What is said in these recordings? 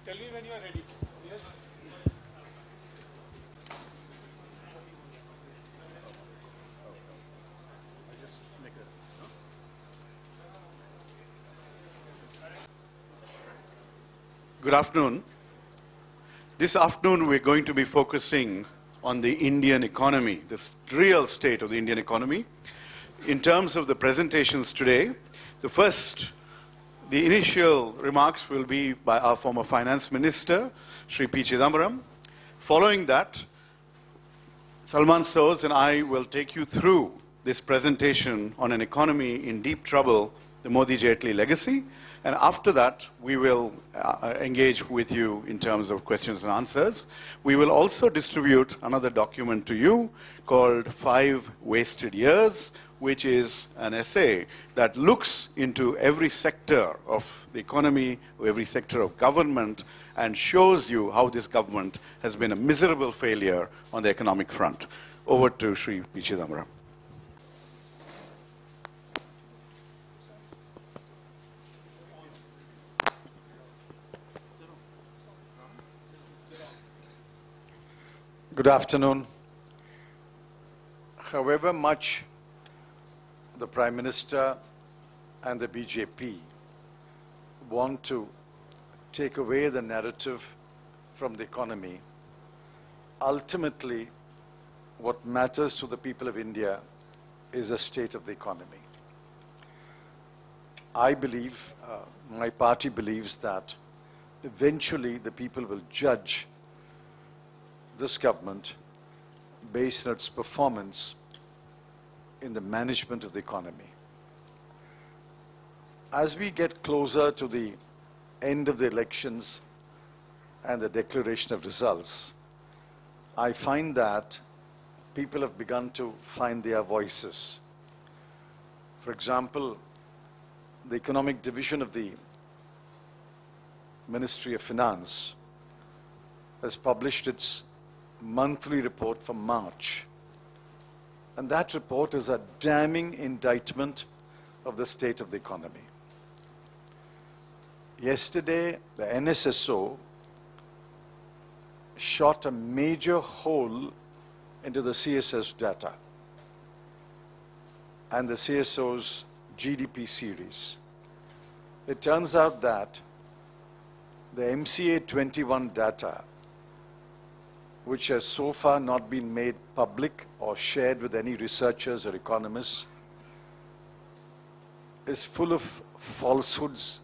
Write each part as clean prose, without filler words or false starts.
Tell me when you are ready. Yes. Good afternoon. This afternoon we're going to be focusing on the Indian economy, the real state of the Indian economy. In terms of the presentations today, the initial remarks will be by our former Finance Minister, Shri P. Chidambaram. Following that, Salman and I will take you through this presentation on an economy in deep trouble, the Modi-Jaitley legacy. And after that, we will engage with you in terms of questions and answers. We will also distribute another document to you called 5 Wasted Years, which is an essay that looks into every sector of the economy, every sector of government, and shows you how this government has been a miserable failure on the economic front. Over to Shri P. Chidambaram. Good afternoon. However much the Prime Minister and the BJP want to take away the narrative from the economy, ultimately what matters to the people of India is the state of the economy. I believe, my party believes that eventually the people will judge this government based on its performance in the management of the economy. As we get closer to the end of the elections and the declaration of results, I find that people have begun to find their voices. For example, the economic division of the Ministry of Finance has published its monthly report for March. And that report is a damning indictment of the state of the economy. Yesterday, the NSSO shot a major hole into the CSS data and the CSO's GDP series. It turns out that the MCA 21 data, which has so far not been made public or shared with any researchers or economists, is full of falsehoods.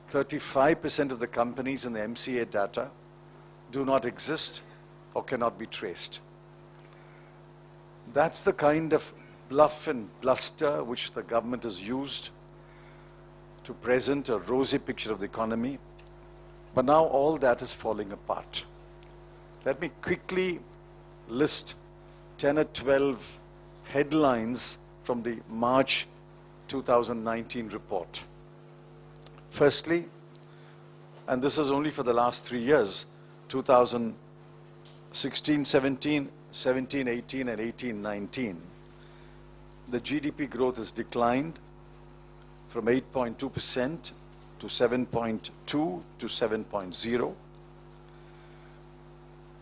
35% of the companies in the MCA data do not exist or cannot be traced. That's the kind of bluff and bluster which the government has used to present a rosy picture of the economy. But now all that is falling apart. Let me quickly list 10 or 12 headlines from the March 2019 report. Firstly, and this is only for the last 3 years, 2016-17, 17-18 and 18-19, the GDP growth has declined from 8.2% to 7.2 to 7.0.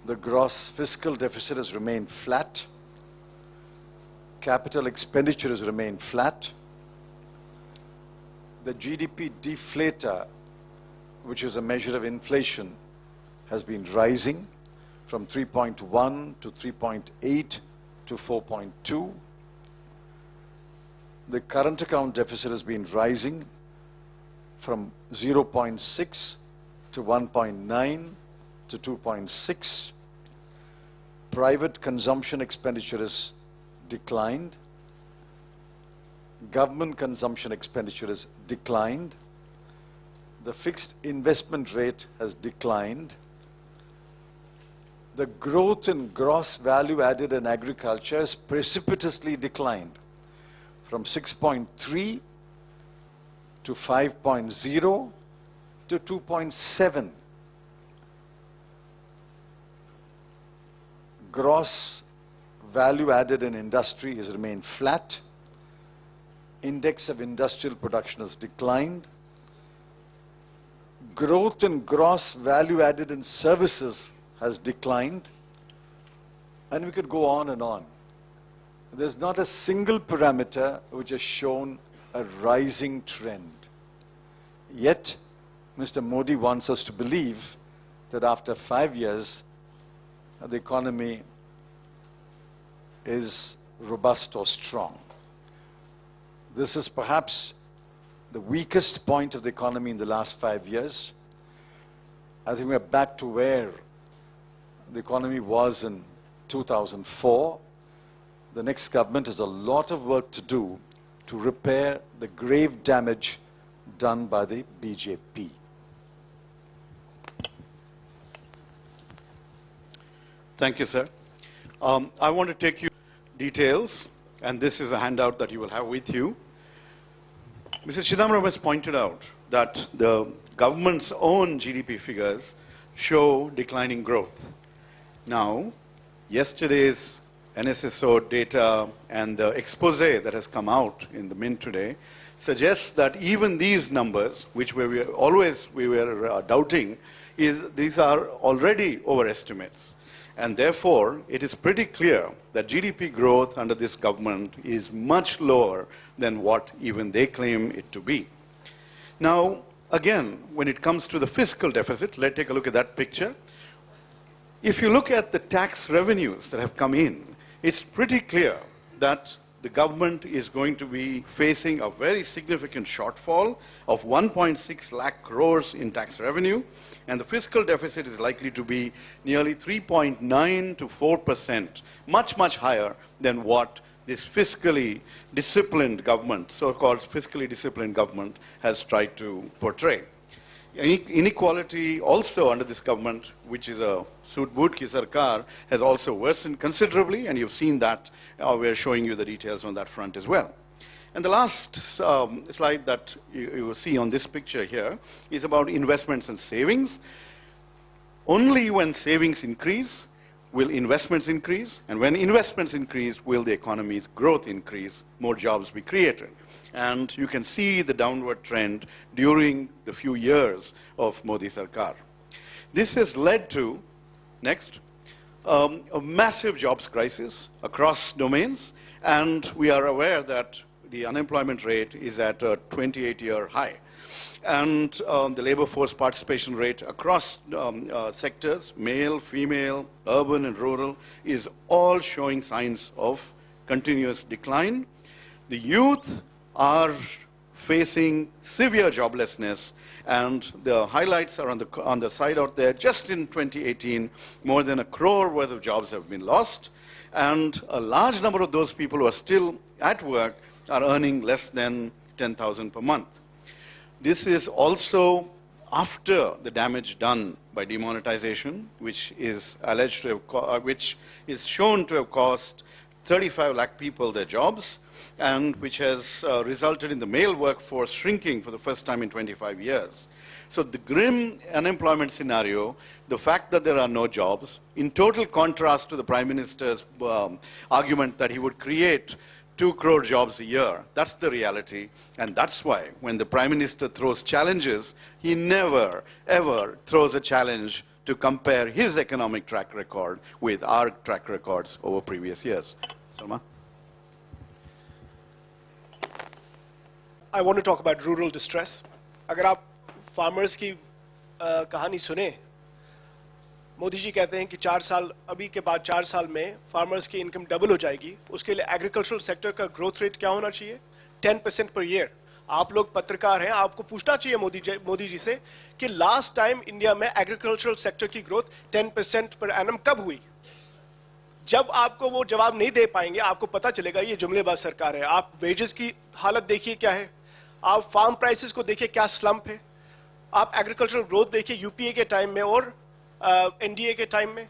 The gross fiscal deficit has remained flat. Capital expenditure has remained flat. The GDP deflator, which is a measure of inflation, has been rising from 3.1 to 3.8 to 4.2. The current account deficit has been rising from 0.6 to 1.9 to 2.6. Private consumption expenditure has declined. Government consumption expenditure has declined. The fixed investment rate has declined. The growth in gross value added in agriculture has precipitously declined from 6.3 to 5.0 to 2.7. Gross value added in industry has remained flat. Index of industrial production has declined. Growth in gross value added in services has declined. And we could go on and on. There's not a single parameter which has shown a rising trend. Yet, Mr. Modi wants us to believe that after 5 years, the economy is robust or strong. This is perhaps the weakest point of the economy in the last 5 years. I think we're back to where the economy was in 2004. The next government has a lot of work to do to repair the grave damage done by the BJP. Thank you, sir. I want to take you details, and this is a handout that you will have with you. Mr. Chidambaram has pointed out that the government's own GDP figures show declining growth. Now, yesterday's NSSO data and the expose that has come out in the Mint today suggests that even these numbers, which we were doubting, these are already overestimates. And therefore, it is pretty clear that GDP growth under this government is much lower than what even they claim it to be. Now, again, when it comes to the fiscal deficit, let's take a look at that picture. If you look at the tax revenues that have come in, it's pretty clear that the government is going to be facing a very significant shortfall of 1.6 lakh crores in tax revenue, and the fiscal deficit is likely to be nearly 3.9 to 4%, much, much higher than what this fiscally disciplined government, so-called fiscally disciplined government, has tried to portray. Inequality also under this government, which is a Soot Boot Ki Sarkar, has also worsened considerably, and you've seen that. We're showing you the details on that front as well. And the last slide that you will see on this picture here is about investments and savings. Only when savings increase will investments increase, and when investments increase will the economy's growth increase, more jobs be created. And you can see the downward trend during the few years of Modi Sarkar. This has led to, next, a massive jobs crisis across domains, and we are aware that the unemployment rate is at a 28-year high. And the labor force participation rate across sectors, male, female, urban and rural, is all showing signs of continuous decline. The youth are facing severe joblessness, and the highlights are on the side out there. Just in 2018, more than 1 crore worth of jobs have been lost, and a large number of those people who are still at work are earning less than 10,000 per month. This is also after the damage done by demonetization, which is alleged to have, which is shown to have cost 35 lakh people their jobs, and which has resulted in the male workforce shrinking for the first time in 25 years. So the grim unemployment scenario, the fact that there are no jobs, in total contrast to the Prime Minister's argument that he would create 2 crore jobs a year. That's the reality, and that's why when the Prime Minister throws challenges, he never, ever throws a challenge to compare his economic track record with our track records over previous years. Salman? I want to talk about rural distress. अगर आप farmers की कहानी सुने, मोदी जी कहते हैं कि 4 साल अभी के बाद 4 साल में farmers की income double हो जाएगी. उसके लिए agricultural sector का growth rate क्या होना चाहिए? 10% per year. आप लोग पत्रकार हैं, आपको पूछना चाहिए मोदी जी से कि last time इंडिया में agricultural sector की growth 10% per annum कब हुई? जब आपको वो जवाब नहीं दे पाएंगे, आपको पता चलेगा ये जुमलेबाज सरकार है. आप wages की हालत देखिए क्या है, आप फार्म प्राइसेस को देखिए क्या स्लंप है, आप एग्रीकल्चरल ग्रोथ देखिए यूपीए के टाइम में और एनडीए के टाइम में,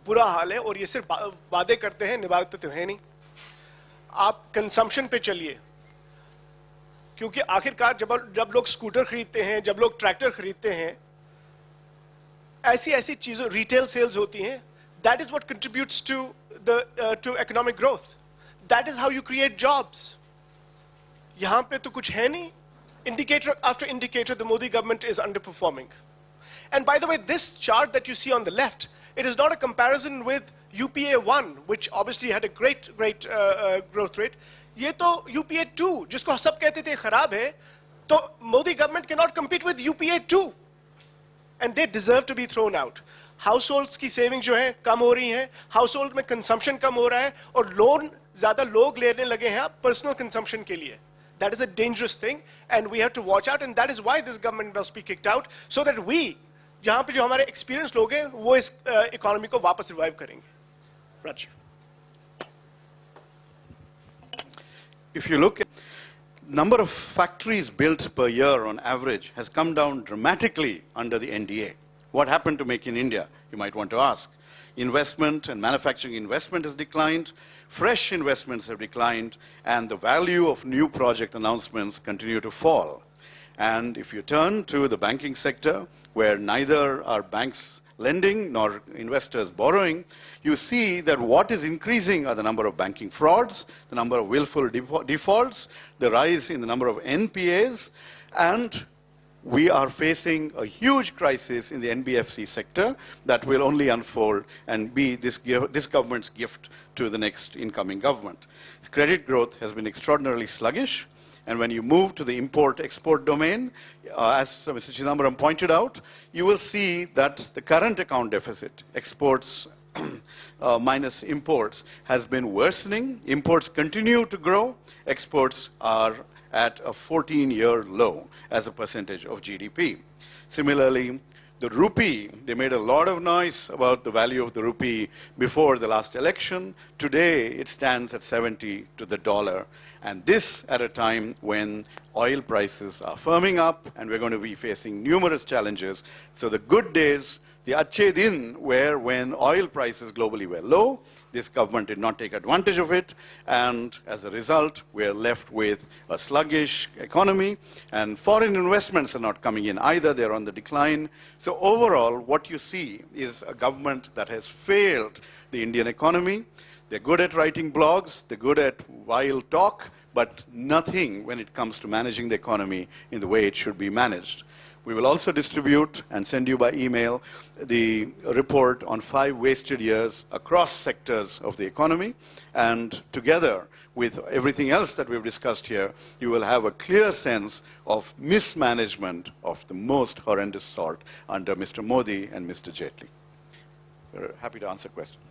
बुरा हाल है. और ये सिर्फ वादे करते हैं, निभाते तो है नहीं. आप कंजम्पशन पे चलिए, क्योंकि आखिरकार जब लोग स्कूटर खरीदते हैं, जब लोग ट्रैक्टर खरीदते हैं, ऐसी चीजों रिटेल सेल्स होती हैं. That is what contributes to to economic growth. That is how you create jobs. यहाँ पे तो कुछ है नहीं. Indicator after indicator, the Modi government is underperforming. And by the way, this chart that you see on the left, it is not a comparison with UPA1, which obviously had a great growth rate. ये तो UPA2, जिसको सब कहते थे खराब है, तो Modi government cannot compete with UPA2. And they deserve to be thrown out. Households की savings जो है कम हो रही हैं, household में consumption कम हो रहा है, और loan ज़्यादा लोग लेने लगे हैं personal consumption के लिए. That is a dangerous thing, and we have to watch out, and that is why this government must be kicked out, so that we, जहाँ पे जो हमारे experienced लोग हैं, वो इस economy को वापस revive करेंगे. Rajeev. If you look at number of factories built per year on average has come down dramatically under the NDA. What happened to Make in India, you might want to ask. Investment and manufacturing investment has declined, fresh investments have declined, and the value of new project announcements continue to fall. And if you turn to the banking sector, where neither are banks lending nor investors borrowing, you see that what is increasing are the number of banking frauds, the number of willful defaults, the rise in the number of NPAs, and we are facing a huge crisis in the NBFC sector that will only unfold and be this government's gift to the next incoming government. Credit growth has been extraordinarily sluggish. And when you move to the import-export domain, as Mr. Chidambaram pointed out, you will see that the current account deficit, exports minus imports, has been worsening. Imports continue to grow. Exports are at a 14-year low as a percentage of GDP. Similarly, the rupee, they made a lot of noise about the value of the rupee before the last election. Today, it stands at 70 to the dollar. And this at a time when oil prices are firming up and we're going to be facing numerous challenges. So the good days, the achhe din, were when oil prices globally were low. This government did not take advantage of it, and as a result, we're left with a sluggish economy, and foreign investments are not coming in either. They're on the decline. So overall, what you see is a government that has failed the Indian economy. They're good at writing blogs, they're good at wild talk, but nothing when it comes to managing the economy in the way it should be managed. We will also distribute and send you by email the report on 5 wasted years across sectors of the economy. And together with everything else that we've discussed here, you will have a clear sense of mismanagement of the most horrendous sort under Mr. Modi and Mr. Jaitley. We're happy to answer questions.